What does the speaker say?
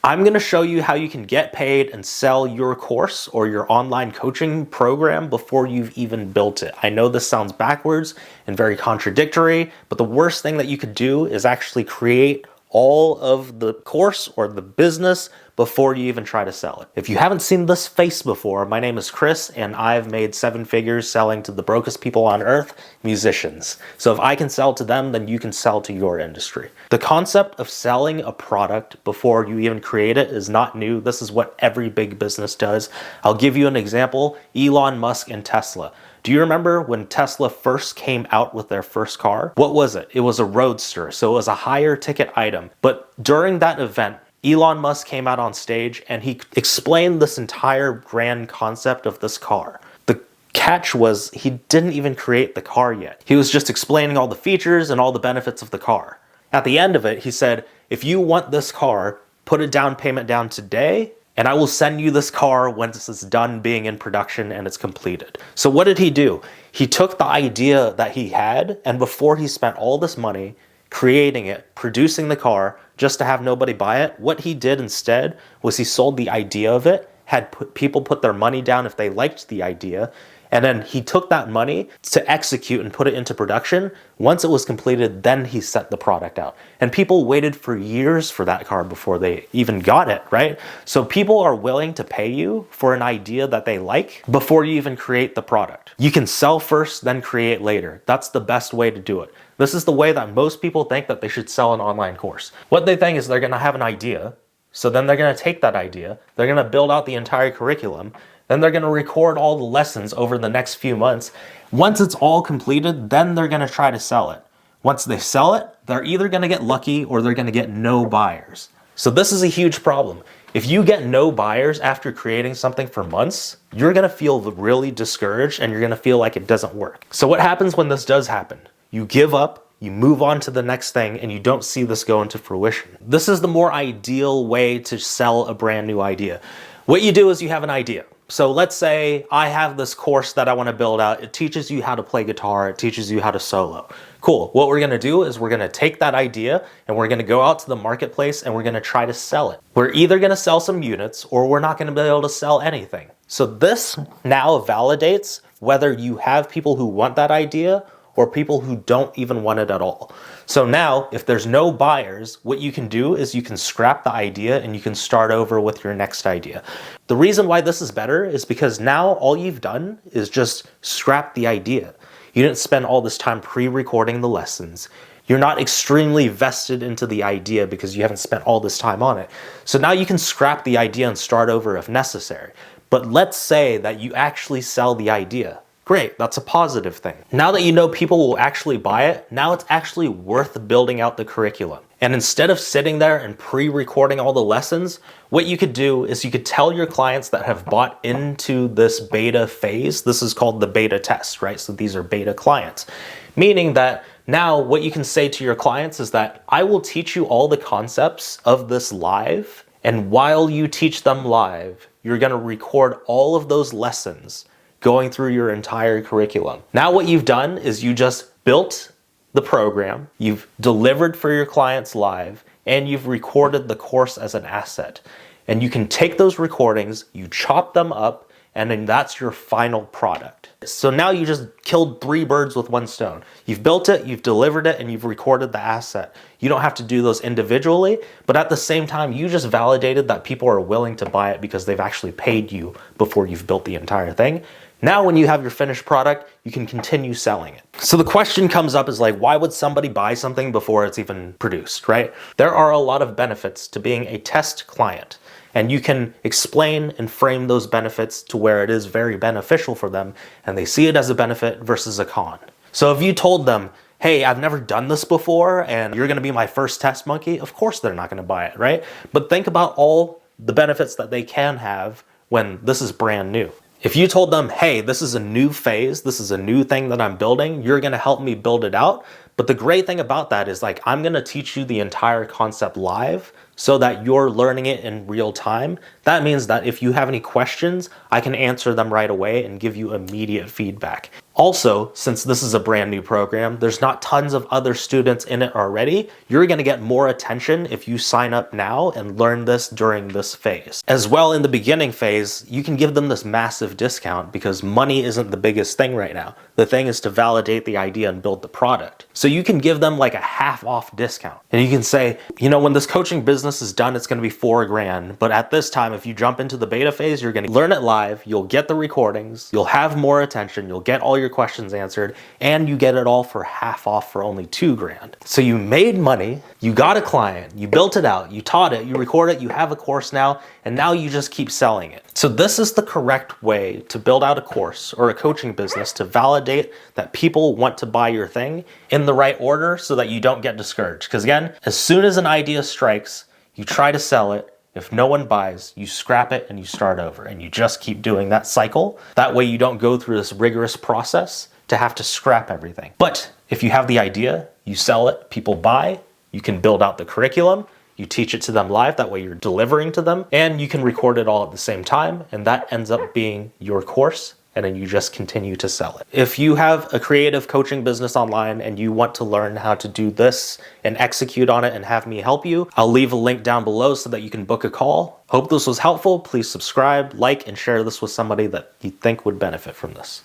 I'm going to show you how you can get paid and sell your course or your online coaching program before you've even built it. I know this sounds backwards and very contradictory, but the worst thing that you could do is actually create all of the course or the business before you even try to sell it. If you haven't seen this face before, my name is Chris and I've made 7 figures selling to the brokest people on earth, musicians. So if I can sell to them, then you can sell to your industry. The concept of selling a product before you even create it is not new. This is what every big business does. I'll give you an example, Elon Musk and Tesla. Do you remember when Tesla first came out with their first car? What was it? It was a Roadster, so it was a higher ticket item. But during that event, Elon Musk came out on stage and he explained this entire grand concept of this car. The catch was he didn't even create the car yet. He was just explaining all the features and all the benefits of the car. At the end of it, he said, if you want this car, put a down payment down today, and I will send you this car once it's done being in production and it's completed. So what did he do? He took the idea that he had, and before he spent all this money creating it, producing the car, just to have nobody buy it, what he did instead was he sold the idea of it, had people put their money down if they liked the idea, and then he took that money to execute and put it into production. Once it was completed, then he set the product out. And people waited for years for that car before they even got it, right? So people are willing to pay you for an idea that they like before you even create the product. You can sell first, then create later. That's the best way to do it. This is the way that most people think that they should sell an online course. What they think is they're gonna have an idea, so then they're gonna take that idea, they're gonna build out the entire curriculum, then they're going to record all the lessons over the next few months. Once it's all completed, then they're going to try to sell it. Once they sell it, they're either going to get lucky or they're going to get no buyers. So this is a huge problem. If you get no buyers after creating something for months, you're going to feel really discouraged and you're going to feel like it doesn't work. So what happens when this does happen? You give up, you move on to the next thing, and you don't see this go into fruition. This is the more ideal way to sell a brand new idea. What you do is you have an idea. So let's say I have this course that I want to build out. It teaches you how to play guitar. It teaches you how to solo. Cool. What we're going to do is we're going to take that idea and we're going to go out to the marketplace and we're going to try to sell it. We're either going to sell some units or we're not going to be able to sell anything. So this now validates whether you have people who want that idea or people who don't even want it at all. So now, if there's no buyers, what you can do is you can scrap the idea and you can start over with your next idea. The reason why this is better is because now all you've done is just scrap the idea. You didn't spend all this time pre-recording the lessons. You're not extremely vested into the idea because you haven't spent all this time on it. So now you can scrap the idea and start over if necessary. But let's say that you actually sell the idea. Great, that's a positive thing. Now that you know people will actually buy it, now it's actually worth building out the curriculum. And instead of sitting there and pre-recording all the lessons, what you could do is you could tell your clients that have bought into this beta phase, this is called the beta test, right? So these are beta clients, meaning that now what you can say to your clients is that I will teach you all the concepts of this live, and while you teach them live, you're gonna record all of those lessons going through your entire curriculum. Now what you've done is you just built the program, you've delivered for your clients live, and you've recorded the course as an asset. And you can take those recordings, you chop them up, and then that's your final product. So now you just killed 3 birds with 1 stone. You've built it, you've delivered it, and you've recorded the asset. You don't have to do those individually, but at the same time, you just validated that people are willing to buy it because they've actually paid you before you've built the entire thing. Now when you have your finished product, you can continue selling it. So the question comes up is like, why would somebody buy something before it's even produced, right? There are a lot of benefits to being a test client, and you can explain and frame those benefits to where it is very beneficial for them and they see it as a benefit versus a con. So if you told them, hey, I've never done this before and you're gonna be my first test monkey, of course they're not gonna buy it, right? But think about all the benefits that they can have when this is brand new. If you told them, hey, this is a new phase, this is a new thing that I'm building, you're gonna help me build it out. But the great thing about that is like, I'm gonna teach you the entire concept live so that you're learning it in real time. That means that if you have any questions, I can answer them right away and give you immediate feedback. Also, since this is a brand new program, there's not tons of other students in it already. You're going to get more attention if you sign up now and learn this during this phase. As well, in the beginning phase, you can give them this massive discount because money isn't the biggest thing right now. The thing is to validate the idea and build the product. So you can give them like a half off discount. And you can say, you know, when this coaching business is done, it's going to be $4 grand. But at this time, if you jump into the beta phase, you're going to learn it live. You'll get the recordings. You'll have more attention. You'll get all your questions answered, and you get it all for half off for only $2 grand. So you made money, you got a client, you built it out, you taught it, you record it, you have a course now, and now you just keep selling it. So this is the correct way to build out a course or a coaching business to validate that people want to buy your thing in the right order so that you don't get discouraged. Because again, as soon as an idea strikes, you try to sell it. If no one buys, you scrap it and you start over, and you just keep doing that cycle. That way you don't go through this rigorous process to have to scrap everything. But if you have the idea, you sell it, people buy, you can build out the curriculum, you teach it to them live, that way you're delivering to them, and you can record it all at the same time, and that ends up being your course, and then you just continue to sell it. If you have a creative coaching business online and you want to learn how to do this and execute on it and have me help you, I'll leave a link down below so that you can book a call. Hope this was helpful. Please subscribe, like, and share this with somebody that you think would benefit from this.